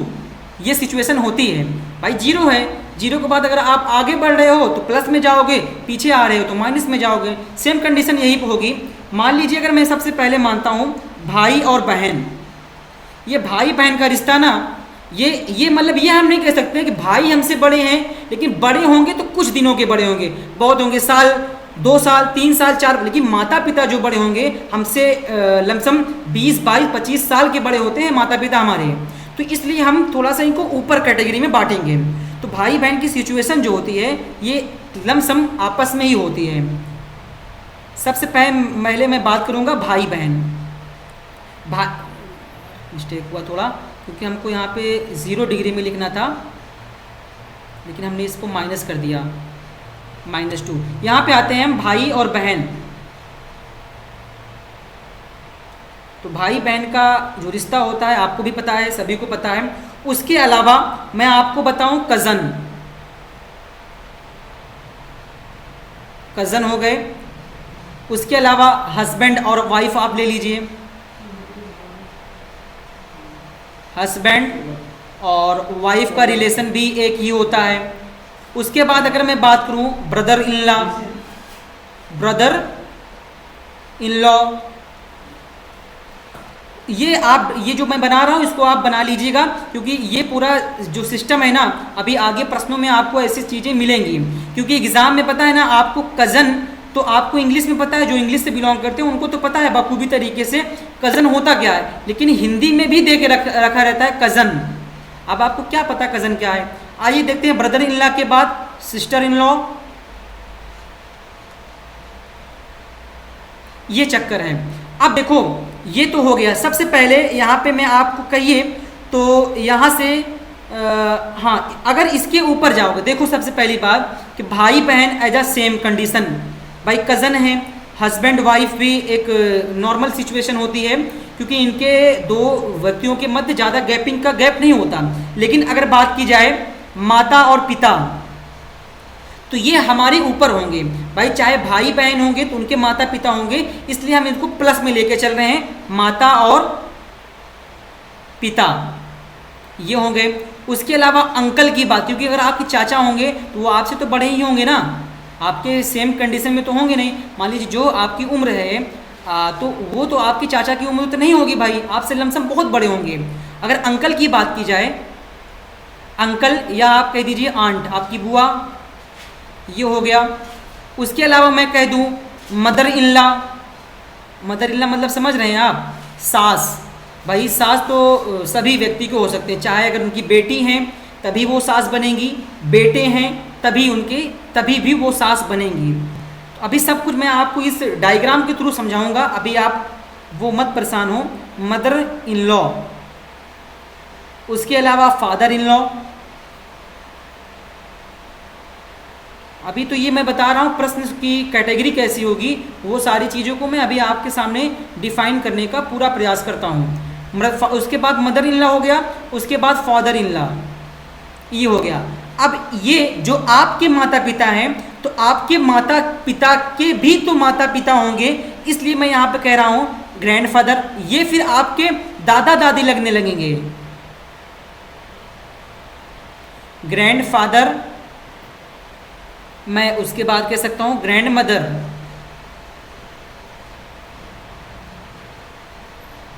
ये सिचुएशन होती है भाई। 0 है, 0 के बाद अगर आप आगे बढ़ रहे हो तो प्लस में जाओगे, पीछे आ रहे हो तो माइनस में जाओगे। सेम कंडीशन यही होगी। मान लीजिए अगर मैं सबसे पहले मानता हूँ भाई और बहन, ये भाई बहन का रिश्ता ना, ये मतलब ये हम नहीं कह सकते कि भाई हमसे बड़े हैं, लेकिन बड़े होंगे तो कुछ दिनों के बड़े होंगे, बहुत होंगे, साल 2 साल 3 साल 4, लेकिन माता पिता जो बड़े होंगे हमसे लमसम 20 22 25 साल के बड़े होते हैं माता पिता हमारे। तो इसलिए हम थोड़ा सा इनको ऊपर कैटेगरी में बांटेंगे। तो भाई बहन की सिचुएशन जो होती है ये लमसम आपस में ही होती है। सबसे पहले मैं बात करूँगा भाई बहन। मिस्टेक हुआ थोड़ा, क्योंकि हमको यहाँ पे 0 डिग्री में लिखना था, लेकिन हमने इसको माइनस कर दिया, -2। यहाँ पे आते हैं हम भाई और बहन। तो भाई बहन का जो रिश्ता होता है आपको भी पता है, सभी को पता है। उसके अलावा मैं आपको बताऊं कज़न हो गए। उसके अलावा हस्बैंड और वाइफ आप ले लीजिए, हस्बैंड और वाइफ का रिलेशन भी एक ही होता है। उसके बाद अगर मैं बात करूं ब्रदर इन लॉ, ये जो मैं बना रहा हूँ इसको आप बना लीजिएगा, क्योंकि ये पूरा जो सिस्टम है ना, अभी आगे प्रश्नों में आपको ऐसी चीज़ें मिलेंगी। क्योंकि एग्ज़ाम में पता है ना आपको कज़न, तो आपको इंग्लिश में पता है, जो इंग्लिश से बिलोंग करते हैं उनको तो पता है बखूबी तरीके से कज़न होता क्या है, लेकिन हिंदी में भी दे के रखा रहता है कज़न। अब आपको क्या पता कज़न क्या है? आइए देखते हैं ब्रदर इन लॉ के बाद सिस्टर इन लॉ। ये चक्कर है। अब देखो ये तो हो गया। सबसे पहले यहाँ पे मैं आपको कहिए तो यहाँ से हाँ, अगर इसके ऊपर जाओगे, देखो सबसे पहली बात कि भाई बहन एज अ सेम कंडीशन, भाई कज़न है, हस्बैंड वाइफ भी एक नॉर्मल सिचुएशन होती है, क्योंकि इनके 2 व्यक्तियों के मध्य ज़्यादा गैपिंग का गैप नहीं होता। लेकिन अगर बात की जाए माता और पिता, तो ये हमारे ऊपर होंगे भाई, चाहे भाई बहन होंगे तो उनके माता पिता होंगे, इसलिए हम इनको प्लस में लेके चल रहे हैं, माता और पिता ये होंगे। उसके अलावा अंकल की बात, क्योंकि अगर आपके चाचा होंगे तो वो आपसे तो बड़े ही होंगे ना, आपके सेम कंडीशन में तो होंगे नहीं। मान लीजिए जो आपकी उम्र है तो वो तो आपकी चाचा की उम्र तो नहीं होगी भाई, आपसे लमसम बहुत बड़े होंगे। अगर अंकल की बात की जाए अंकल या आप कह दीजिए आंट, आपकी बुआ, ये हो गया। उसके अलावा मैं कह दूं mother in law. Mother in law मतलब समझ रहे हैं आप, सास। भाई सास तो सभी व्यक्ति को हो सकते हैं, चाहे अगर उनकी बेटी हैं तभी वो सास बनेंगी, बेटे हैं तभी भी वो सास बनेंगी। तो अभी सब कुछ मैं आपको इस डायग्राम के थ्रू समझाऊंगा, अभी आप वो मत परेशान हो। मदर इन लॉ, उसके अलावा फादर इन लॉ। अभी तो ये मैं बता रहा हूँ प्रश्न की कैटेगरी कैसी होगी, वो सारी चीज़ों को मैं अभी आपके सामने डिफाइन करने का पूरा प्रयास करता हूँ। उसके बाद मदर इन लॉ हो गया, उसके बाद फादर इन लॉ, ये हो गया। अब ये जो आपके माता पिता हैं, तो आपके माता पिता के भी तो माता पिता होंगे, इसलिए मैं यहाँ पे कह रहा हूँ ग्रैंडफादर। ये फिर आपके दादा दादी लगने लगेंगे। ग्रैंडफादर, मैं उसके बाद कह सकता हूं ग्रैंड मदर,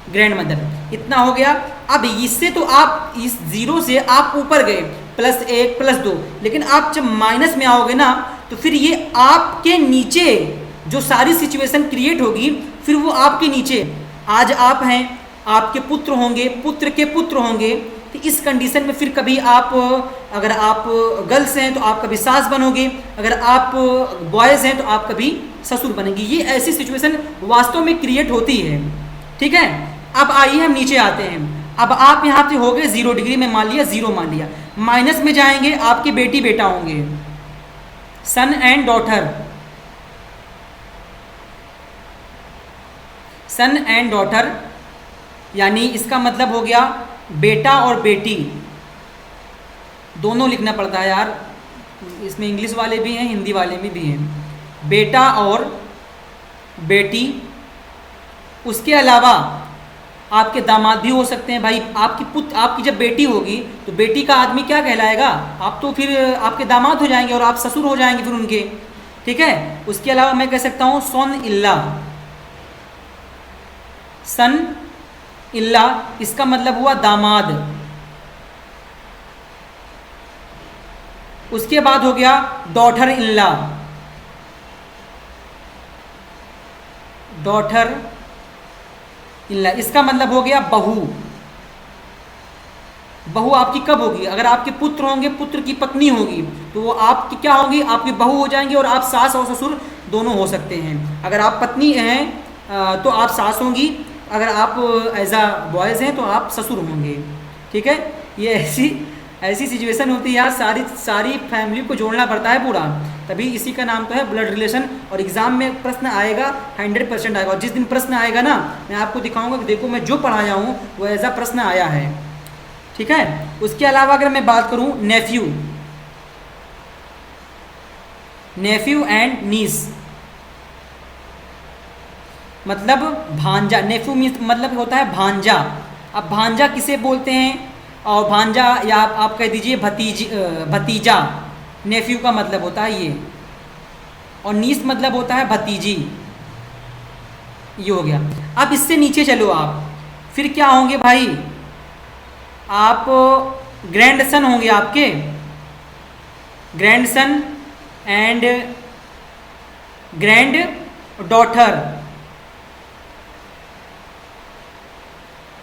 ग्रैंड मदर, इतना हो गया। अब इससे तो आप इस जीरो से आप ऊपर गए, +1 +2, लेकिन आप जब माइनस में आओगे ना, तो फिर ये आपके नीचे जो सारी सिचुएशन क्रिएट होगी, फिर वो आपके नीचे, आज आप हैं, आपके पुत्र होंगे, पुत्र के पुत्र होंगे। तो इस कंडीशन में फिर कभी आप, अगर आप गर्ल्स हैं तो आप कभी सास बनोगे, अगर आप बॉयज़ हैं तो आप कभी ससुर बनेंगे। ये ऐसी सिचुएशन वास्तव में क्रिएट होती है, ठीक है। अब आइए हम नीचे आते हैं। अब आप यहाँ से हो गए 0 डिग्री में, मान लिया 0 मान लिया। माइनस में जाएंगे, आपके बेटी बेटा होंगे, son and daughter, son and daughter, यानी इसका मतलब हो गया बेटा और बेटी दोनों लिखना पड़ता है यार, इसमें इंग्लिश वाले भी हैं, हिंदी वाले में भी हैं। बेटा और बेटी, उसके अलावा आपके दामाद भी हो सकते हैं। भाई आपकी जब बेटी होगी तो बेटी का आदमी क्या कहलाएगा, आप तो फिर आपके दामाद हो जाएंगे और आप ससुर हो जाएंगे फिर उनके, ठीक है। उसके अलावा मैं कह सकता हूँ सन इल्ला, सन इल्ला, इसका मतलब हुआ दामाद। उसके बाद हो गया डॉटर इल्ला, डॉटर इल्ला, इसका मतलब हो गया बहू। बहू आपकी कब होगी, अगर आपके पुत्र होंगे, पुत्र की पत्नी होगी, तो वो आपकी क्या होगी, आपकी बहू हो जाएंगी, और आप सास और ससुर दोनों हो सकते हैं। अगर आप पत्नी हैं तो आप सास होंगी, अगर आप एज अ बॉयज़ हैं तो आप ससुर होंगे, ठीक है। ये ऐसी सिचुएशन होती है यार, सारी फैमिली को जोड़ना पड़ता है पूरा, तभी इसी का नाम तो है ब्लड रिलेशन। और एग्जाम में प्रश्न आएगा 100% आएगा, और जिस दिन प्रश्न आएगा ना, मैं आपको दिखाऊंगा कि देखो मैं जो पढ़ाया हूँ वो ऐसा प्रश्न आया है, ठीक है। उसके अलावा अगर मैं बात करूँ नेफ्यू, नेफ्यू एंड नीस, मतलब भांजा। नेफ्यू मीन्स मतलब होता है भांजा। अब भांजा किसे बोलते हैं, और भांजा या आप कह दीजिए भतीजा, नेफ्यू का मतलब होता है ये, और नीस मतलब होता है भतीजी, ये हो गया। अब इससे नीचे चलो आप, फिर क्या होंगे भाई, आप ग्रैंडसन होंगे, आपके ग्रैंडसन एंड ग्रैंड डॉटर,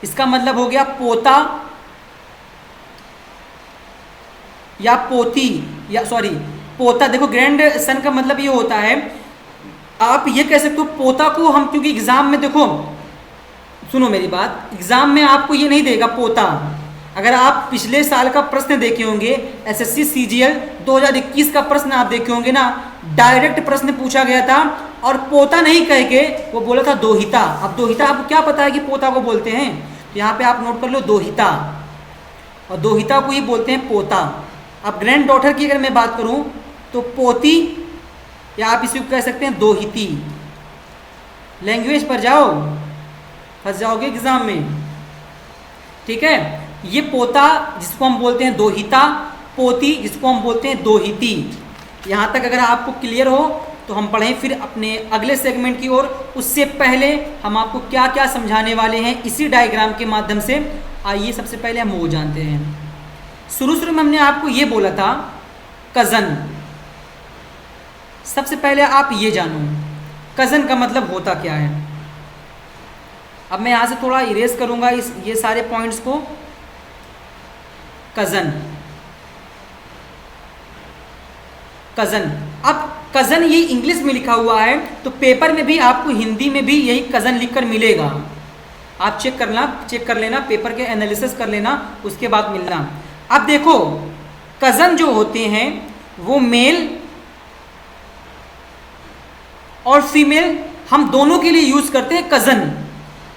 इसका मतलब हो गया पोता या पोती, या सॉरी पोता। देखो ग्रैंड सन का मतलब ये होता है, आप ये कह सकते हो पोता को हम, क्योंकि एग्जाम में देखो, सुनो मेरी बात, एग्जाम में आपको ये नहीं देगा पोता। अगर आप पिछले साल का प्रश्न देखे होंगे, एसएससी सीजीएल 2021 का प्रश्न आप देखे होंगे ना, डायरेक्ट प्रश्न पूछा गया था और पोता नहीं कह के वो बोला था दोहिता। अब दोहिता आपको क्या पता है कि पोता को बोलते हैं, तो यहाँ पे आप नोट कर लो दोहिता, और दोहिता को ही बोलते हैं पोता। अब ग्रैंड डॉटर की अगर मैं बात करूं तो पोती, या आप इसी को कह सकते हैं दोहिती। लैंग्वेज पर जाओ, फंस जाओगे एग्जाम में, ठीक है। ये पोता जिसको हम बोलते हैं दोहिता, पोती जिसको हम बोलते हैं दोहिती। यहाँ तक अगर आपको क्लियर हो तो हम पढ़ें फिर अपने अगले सेगमेंट की ओर। उससे पहले हम आपको क्या क्या समझाने वाले हैं इसी डायग्राम के माध्यम से, आइए सबसे पहले हम वो जानते हैं। शुरू शुरू में हमने आपको ये बोला था कज़न। सबसे पहले आप ये जानो कज़न का मतलब होता क्या है। अब मैं यहाँ से थोड़ा इरेज करूँगा ये सारे पॉइंट्स को। कज़न, कज़न, अब कज़न ये इंग्लिश में लिखा हुआ है, तो पेपर में भी आपको हिंदी में भी यही कज़न लिखकर मिलेगा। आप चेक कर लेना, पेपर के एनालिसिस कर लेना, उसके बाद मिलना। अब देखो कज़न जो होते हैं वो मेल और फीमेल हम दोनों के लिए यूज करते हैं कज़न।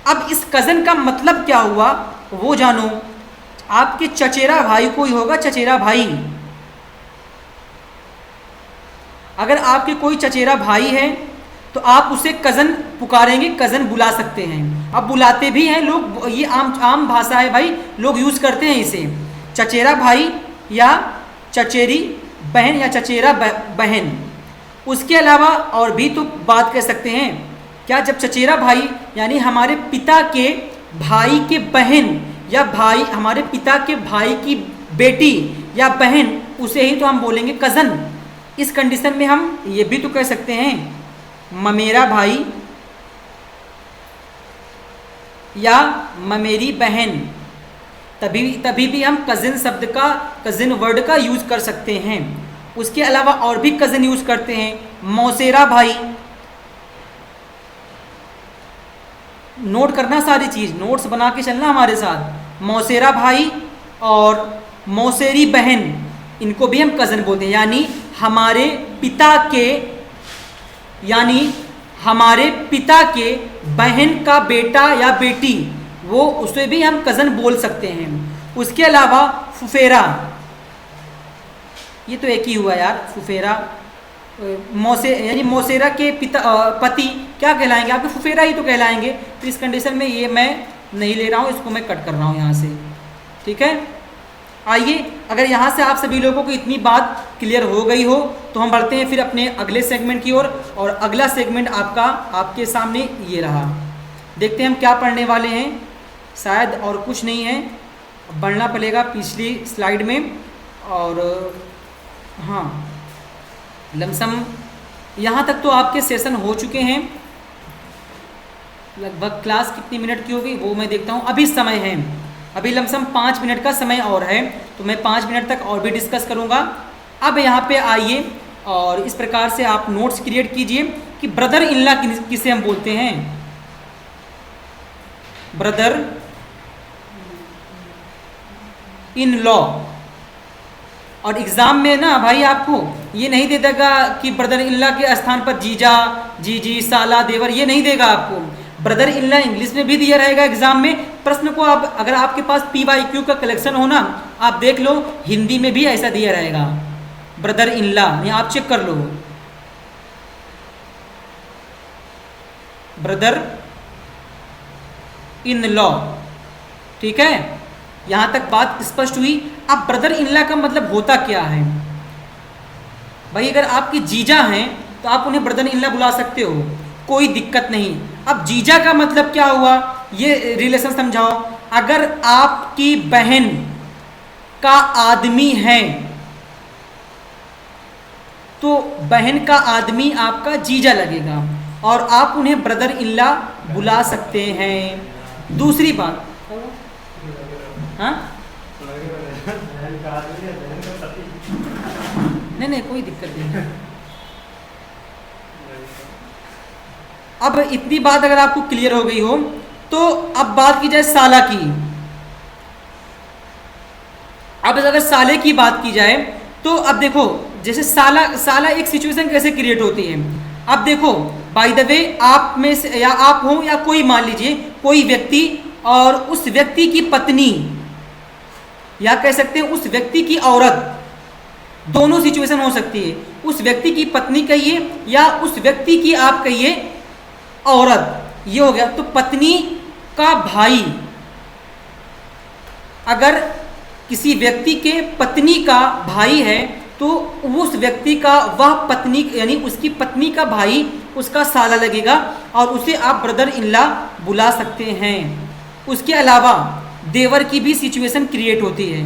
अब इस कज़न का मतलब क्या हुआ वो जानो। आपके चचेरा भाई कोई होगा, चचेरा भाई, अगर आपके कोई चचेरा भाई है तो आप उसे कज़न पुकारेंगे, कज़न बुला सकते हैं। अब बुलाते भी हैं लोग, ये आम भाषा है भाई, लोग यूज़ करते हैं इसे। चचेरा भाई या चचेरी बहन या चचेरा बहन। उसके अलावा और भी तो बात कर सकते हैं क्या, जब चचेरा भाई यानी हमारे पिता के भाई के बहन या भाई हमारे पिता के भाई की बेटी या बहन, उसे ही तो हम बोलेंगे कज़न। इस कंडीशन में हम ये भी तो कह सकते हैं ममेरा भाई या ममेरी बहन, तभी भी हम कज़िन शब्द का, कज़िन वर्ड का यूज कर सकते हैं। उसके अलावा और भी कज़िन यूज करते हैं, मौसेरा भाई। नोट करना सारी चीज, नोट्स बना के चलना हमारे साथ। मौसेरा भाई और मौसेरी बहन, इनको भी हम कज़न बोलते हैं। यानी हमारे पिता के बहन का बेटा या बेटी, वो उसे भी हम कज़न बोल सकते हैं। उसके अलावा फुफेरा, ये तो एक ही हुआ यार, फुफेरा। यानी मौसेरा के पति क्या कहलाएंगे, आपके फुफेरा ही तो कहलाएंगे। तो इस कंडीशन में ये मैं नहीं ले रहा हूँ, इसको मैं कट कर रहा हूँ यहाँ से, ठीक है। आइए, अगर यहाँ से आप सभी लोगों को इतनी बात क्लियर हो गई हो तो हम बढ़ते हैं फिर अपने अगले सेगमेंट की ओर। और अगला सेगमेंट आपके सामने ये रहा। देखते हैं हम क्या पढ़ने वाले हैं। शायद और कुछ नहीं है, बढ़ना पड़ेगा पिछली स्लाइड में। और हाँ, लमसम यहाँ तक तो आपके सेशन हो चुके हैं। लगभग क्लास कितनी मिनट की होगी वो मैं देखता हूँ। अभी समय है, अभी लमसम 5 मिनट का समय और है, तो मैं 5 मिनट तक और भी डिस्कस करूँगा। अब यहाँ पे आइए और इस प्रकार से आप नोट्स क्रिएट कीजिए कि ब्रदर इन लॉ किसे हम बोलते हैं। Brother in law. और एग्जाम में ना भाई आपको ये नहीं दे देगा कि ब्रदर इन लॉ के स्थान पर जीजा, जीजी, साला, देवर, ये नहीं देगा आपको। ब्रदर इन लॉ इंग्लिश में भी दिया रहेगा एग्जाम में। प्रश्न को आप, अगर आपके पास PYQ का कलेक्शन हो ना, आप देख लो, हिंदी में भी ऐसा दिया रहेगा ब्रदर इन लॉ, ये आप चेक कर लो। ब्रदर इन लॉ, ठीक है। यहां तक बात स्पष्ट हुई। अब ब्रदर इन लॉ का मतलब होता क्या है भाई। अगर आपके जीजा हैं तो आप उन्हें ब्रदर इन लॉ बुला सकते हो, कोई दिक्कत नहीं। अब जीजा का मतलब क्या हुआ, ये रिलेशन समझाओ। अगर आपकी बहन का आदमी है तो बहन का आदमी आपका जीजा लगेगा और आप उन्हें ब्रदर इन लॉ बुला सकते हैं। दूसरी बात, हाँ नहीं कोई दिक्कत नहीं। अब इतनी बात अगर आपको क्लियर हो गई हो तो अब बात की जाए साला की। अब अगर साले की बात की जाए तो अब देखो, जैसे साला एक सिचुएशन कैसे क्रिएट होती है। अब देखो, बाय द वे, आप में से या आप हो या कोई, मान लीजिए कोई व्यक्ति और उस व्यक्ति की पत्नी, या कह सकते हैं उस व्यक्ति की औरत, दोनों सिचुएशन हो सकती है। उस व्यक्ति की पत्नी कहिए या उस व्यक्ति की आप कहिए औरत, ये हो गया। तो पत्नी का भाई, अगर किसी व्यक्ति के पत्नी का भाई है तो उस व्यक्ति का वह पत्नी यानी उसकी पत्नी का भाई उसका साला लगेगा और उसे आप ब्रदर इन लॉ बुला सकते हैं। उसके अलावा देवर की भी सिचुएशन क्रिएट होती है।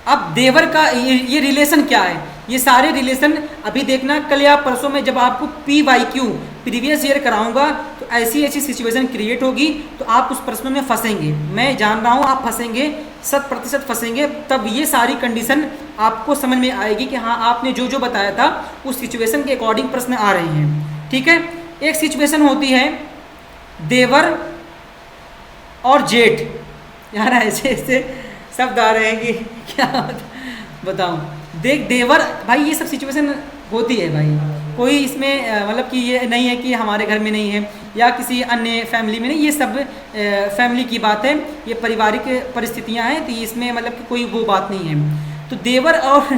अब देवर का ये रिलेशन क्या है, ये सारे रिलेशन अभी देखना, कल या परसों में जब आपको PYQ प्रीवियस ईयर कराऊंगा तो ऐसी ऐसी सिचुएशन क्रिएट होगी तो आप उस प्रश्न में फंसेंगे। मैं जान रहा हूँ आप फंसेंगे, 100% फंसेंगे। तब ये सारी कंडीशन आपको समझ में आएगी कि हाँ आपने जो जो बताया था उस सिचुएशन के अकॉर्डिंग प्रश्न आ रहे हैं। ठीक है, एक सिचुएशन होती है देवर और जेठ। यार ऐसे ऐसे शब्द आ रहे हैं कि क्या बताऊं। देख देवर भाई, ये सब सिचुएशन होती है भाई, कोई इसमें मतलब कि ये नहीं है कि हमारे घर में नहीं है या किसी अन्य फैमिली में नहीं, ये सब फैमिली की बात है, ये पारिवारिक परिस्थितियां हैं, तो इसमें मतलब कि कोई वो बात नहीं है। तो देवर और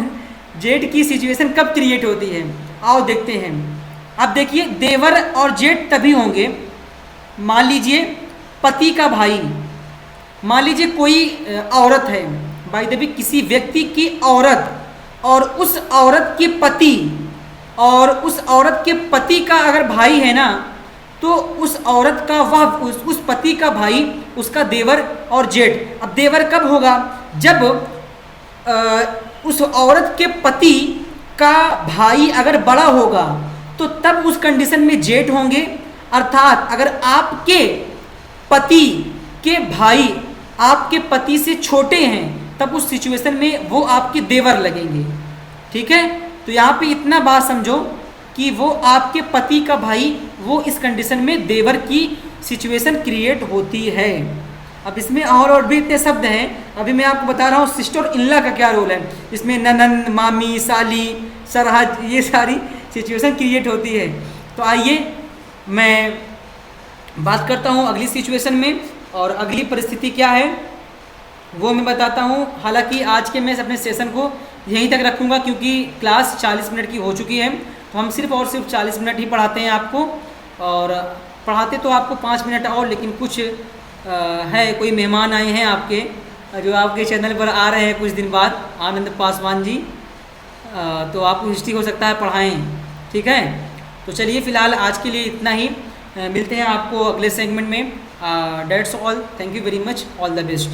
जेठ की सिचुएशन कब क्रिएट होती है, आओ देखते हैं। अब देखिए देवर और जेठ तभी होंगे, मान लीजिए पति का भाई, मान लीजिए कोई औरत है, बाय द वे किसी व्यक्ति की औरत, और उस औरत के पति, और उस औरत के पति का अगर भाई है ना, तो उस औरत का वह उस पति का भाई उसका देवर और जेठ। अब देवर कब होगा, जब उस औरत के पति का भाई अगर बड़ा होगा तो तब उस कंडीशन में जेठ होंगे। अर्थात अगर आपके पति के भाई आपके पति से छोटे हैं तब उस सिचुएशन में वो आपके देवर लगेंगे। ठीक है, तो यहाँ पे इतना बात समझो कि वो आपके पति का भाई, वो इस कंडीशन में देवर की सिचुएशन क्रिएट होती है। अब इसमें और भी इतने शब्द हैं, अभी मैं आपको बता रहा हूँ सिस्टर इनला का क्या रोल है इसमें, ननन, मामी, साली, सरहद, ये सारी सिचुएशन क्रिएट होती है। तो आइए मैं बात करता हूँ अगली सिचुएशन में, और अगली परिस्थिति क्या है वो मैं बताता हूँ। हालांकि आज के मैं अपने सेशन को यहीं तक रखूँगा क्योंकि क्लास 40 मिनट की हो चुकी है, तो हम सिर्फ और सिर्फ 40 मिनट ही पढ़ाते हैं आपको, और पढ़ाते तो आपको 5 मिनट और, लेकिन कुछ है कोई मेहमान आए हैं आपके जो आपके चैनल पर आ रहे हैं कुछ दिन बाद, आनंद पासवान जी, तो आपको हिस्ट्री हो सकता है पढ़ाएं। ठीक है, तो चलिए फ़िलहाल आज के लिए इतना ही, मिलते हैं आपको अगले सेगमेंट में। That's all, thank you very much, all the best.